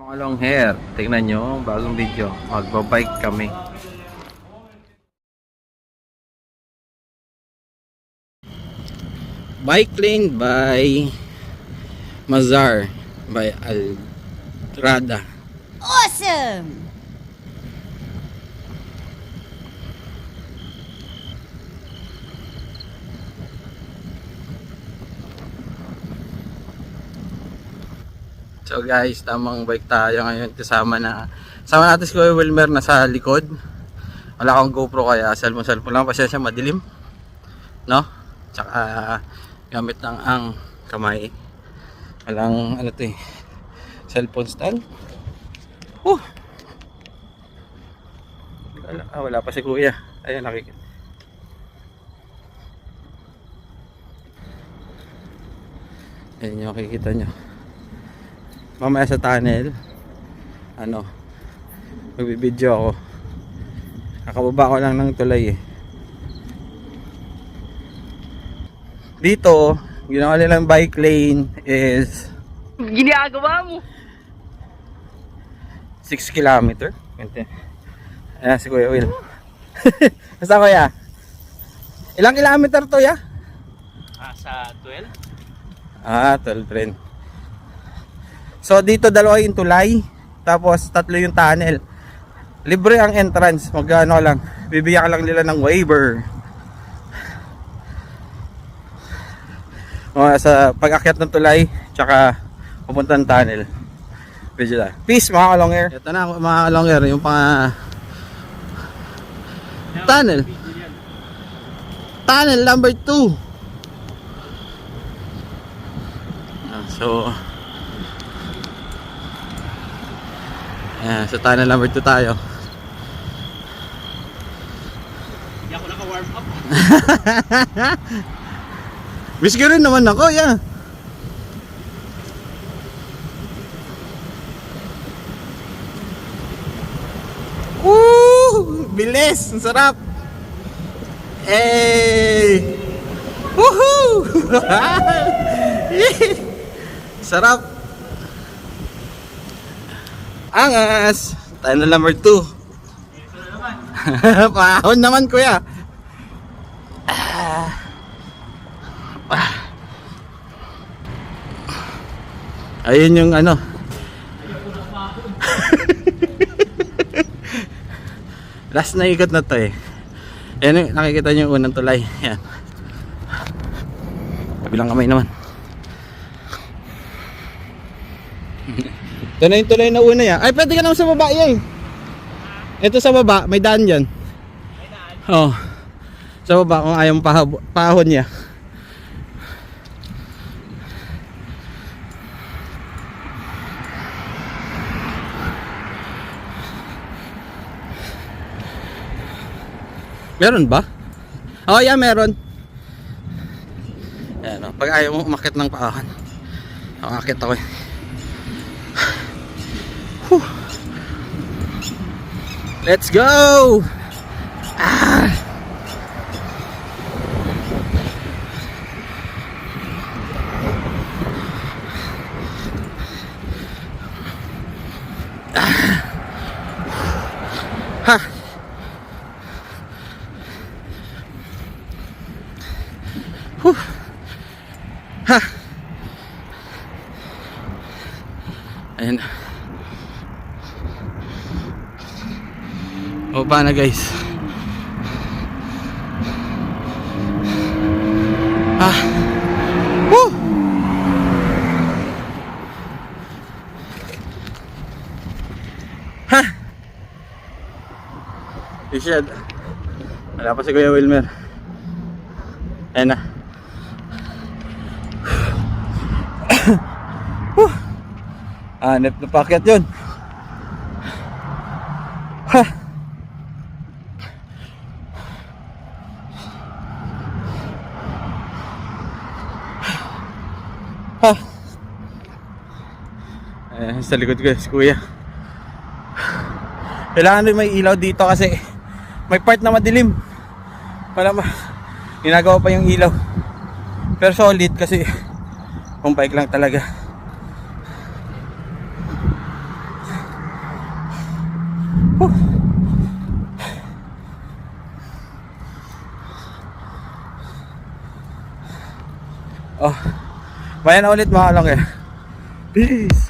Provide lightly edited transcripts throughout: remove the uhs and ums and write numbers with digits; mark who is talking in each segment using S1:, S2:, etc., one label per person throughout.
S1: Mga long hair, tingnan nyo, bagong video, magbabike kami. Bike lane by Mazar by Altrada.
S2: Awesome!
S1: So guys, tamang bike tayo ngayon kasama natin si Kuya Wilmer na sa likod. Wala akong GoPro kaya cellphone lang, pasensya madilim, no? Tsaka gamit lang ang kamay. Walang ano to eh, cellphone stand. Wala pa si Kuya. Ayun, nakikita. Ayun yung makikita nyo. Mamaya sa tunnel, magbibideo ako. Kakababa ko lang ng tulay eh. Dito, ginawa nilang bike lane is
S2: Ginagawa mo!
S1: 6 kilometer. Ayan si Kuya Will. Basta Kuya? Ilang kilometer to ya?
S3: Sa 12?
S1: 12 rin. So dito dalawa yung tulay, tapos tatlo yung tunnel. Libre ang entrance, magkano lang, bibigyan ka lang nila ng waiver. Sa pag-akyat ng tulay, tsaka pupunta ng tunnel. Video lang. Peace mga kalongger. Ito na mga kalongger, yung tunnel. Tunnel number 2. So sa tunnel number 2 tayo.
S3: Hindi ako naka-warm up.
S1: Miss ko rin naman ako, yeah. Woo! Bilis! Ang sarap! Hey! Woohoo! Sarap! Angas! Tunnel number 2. Pahon naman kuya. Ayun yung last na ikot na to eh. Ayan, nakikita nyo yung unang tulay. Ayan. Kabilang kamay naman. Ito na yung tulay na una yan. Ay, pwede ka naman sa baba yan. Ito sa baba, may daan dyan.
S3: May daan?
S1: Oo. Sa baba, kung ayaw pahon niya. Meron ba? Oo, yeah, meron. Ayan, pag ayaw mo umakit ng paahon, umakit ako eh. Let's go! Ah! Ha! Ha! Ayan. O ba na guys? Ah! Woo! Ha! Ishad. Wala pa si Kuya Wilmer. Ayan na. Hanep na packet yun. Ha! Ha! Ayan, sa likod ko si Kuya. Kailangan rin may ilaw dito kasi may part na madilim. Ginagawa pa yung ilaw. Pero solid kasi pang bike lang talaga. Oh, maya na ulit mga kalong. Peace!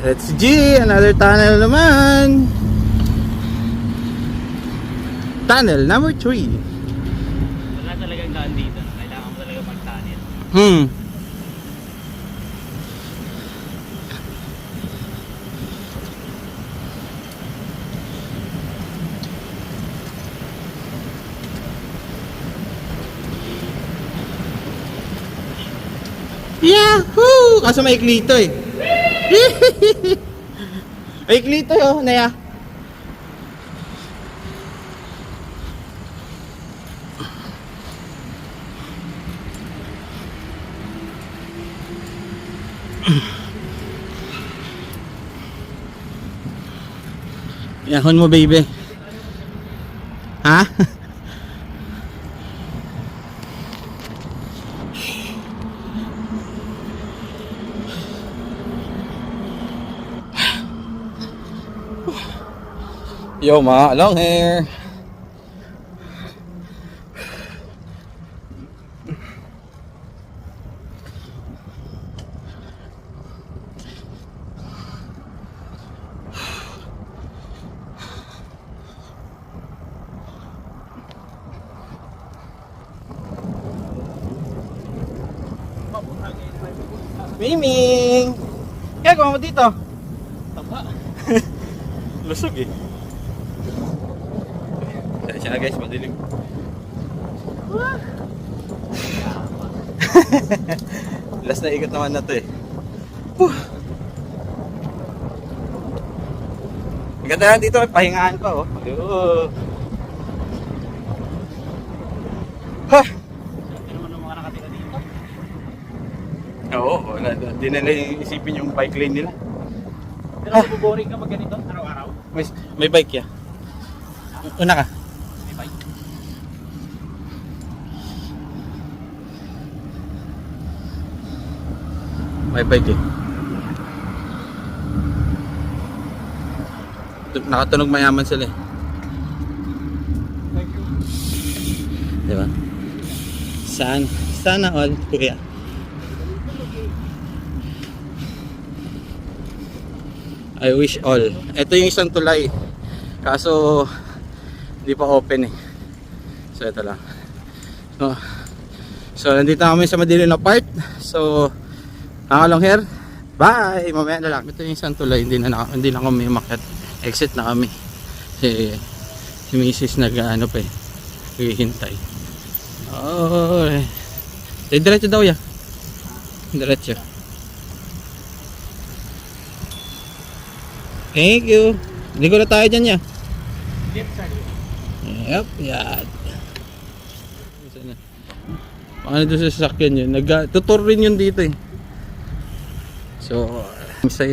S1: Let's G, another tunnel naman. Tunnel number 3.
S3: Wala talagang daan dito. Kailangan mo talaga mag-tunnel.
S1: Yahoo! Kaso may klito eh. May klito yun, Naya. Yahon mo, baby. Ha? Yo mga long hair. Miming! Kaya gawa mo dito?
S3: Taba.
S1: Lusog eh. Siya na guys, madilim. Last na ikot naman na to eh. Maganda yan dito, may pahingaan pa oh. Ha!
S3: Hindi naman ang mga nakatira dito.
S1: Oo, wala. Di nila isipin yung bike lane nila.
S3: Pero mabuboring ka mag ganito araw-araw.
S1: May bike ya. Una ka.
S3: May bike.
S1: May bike eh. Nakatunog mayaman sila eh.
S3: Thank you.
S1: Diba? Sana all, kuya. I wish all. Ito yung isang tulay. Kaso hindi pa open eh. So ito lang. So nandito kami sa madilim na part. So mga long hair. Bye. Mamaya na lang. Ito yung isang tulay. Hindi na kami umakyat. Exit na kami. Si Mrs. nag-ano pa eh. Naghihintay. Oh. Diretso daw ya. Diretso. Thank you. Hindi ko na tayo dyan ya.
S3: Left side.
S1: Yep, yan. Paano doon sa sasakyan yun? Tutor rin yun dito eh. So, sa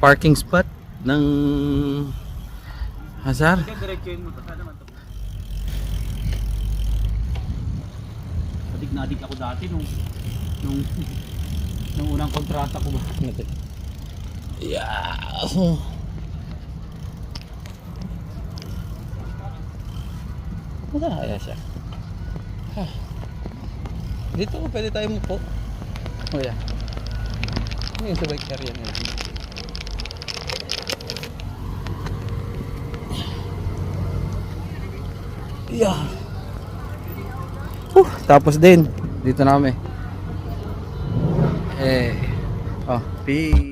S1: parking spot ng Hazar.
S3: Diretso yun mo. Sana naman to. Adik na adik ako dati nung unang kontrata ko ba.
S1: Yeah. Madaya siya. Dito pwede tayo mupo. Oh yeah. Ano yung sa bike area nila? Yeah. Tapos din dito na kami. Oh, peace.